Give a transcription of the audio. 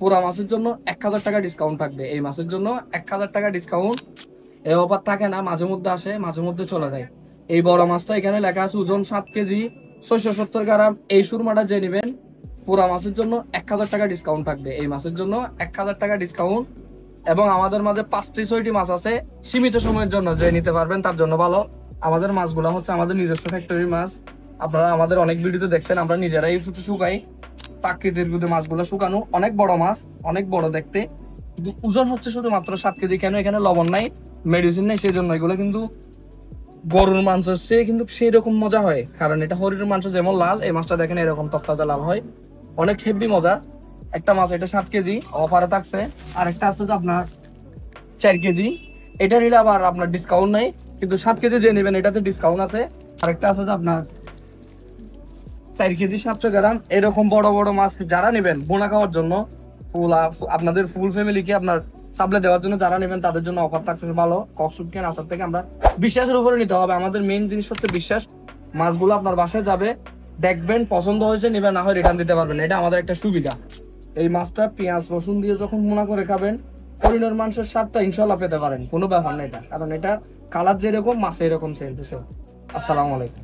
পুরা মাছের জন্য 1000 টাকা ডিসকাউন্ট থাকবে। এই মাসের জন্য 1000 টাকা ডিসকাউন্ট। এই অফার থাকে না, মাঝে মধ্যে আসে, মাঝে মধ্যে চলে যায়। এই বড় মাছটা এখানে লেখা আছে ওজন 7 কেজি 670 গ্রাম। এই সুরমাটা যে নেবেন পুরা মাছের জন্য 1000 টাকা ডিসকাউন্ট থাকবে। এই মাসের জন্য 1000 টাকা ডিসকাউন্ট। এবং আমাদের মাঝে 5টি-6টি মাছ আছে সীমিত সময়ের জন্য, যে নিতে পারবেন তার জন্য ভালো। আমাদের মাছগুলো হচ্ছে আমাদের নিজস্ব ফ্যাক্টরির মাছ। আপনারা আমাদের অনেক ভিডিওতে দেখছেন, আমরা নিজেরাই শুকাই। প্রাকৃতিক মাছগুলো শুকানো, অনেক বড় মাছ, অনেক বড় দেখতে। কিন্তু ওজন হচ্ছে শুধুমাত্র 7 কেজি। কেন? এখানে লবণ নাই, মেডিসিন নাই, সেই জন্য এগুলো কিন্তু গরুর মাংস সে কিন্তু সেই রকম মজা হয়। কারণ এটা হরিণের মাংস যেমন লাল, এই মাছটা দেখেন এরকম তক্তাজা লাল হয়, অনেক হেভি মজা একটা মাছ। এটা 7 কেজি অফারে থাকছে। আর একটা আছে যে আপনার 4 কেজি, এটা নিলে আবার আপনার ডিসকাউন্ট নাই, কিন্তু 7 কেজি যে নেবেন এটাতে ডিসকাউন্ট আছে। আরেকটা আছে যে আপনার 4 কেজি 700 গ্রাম। এরকম বড় বড় মাছ যারা নেবেন বোনা খাওয়ার জন্য, আপনাদের ফুল ফ্যামিলিকে আপনার সাপ্লাই দেওয়ার জন্য যারা নেবেন তাদের জন্য অফার থাকতেছে ভালো। কক্সবাজার আসার থেকে আমরা বিশ্বাসের উপরে নিতে হবে। আমাদের মেইন জিনিস হচ্ছে বিশ্বাস। মাছগুলো আপনার বাসায় যাবে, দেখবেন, পছন্দ হয়েছে নেবেন, না হয় রিটার্ন দিতে পারবেন। এটা আমাদের একটা সুবিধা। এই মাছটা পেঁয়াজ রসুন দিয়ে যখন ভুনা করে খাবেন, হরিণের মাংসের স্বাদটা ইনশাল্লাহ পেতে পারেন, কোনো ব্যাপার না এটা। কারণ এটা কালার যেরকম মাছ এরকম সেম টু সেম। আসসালামু আলাইকুম।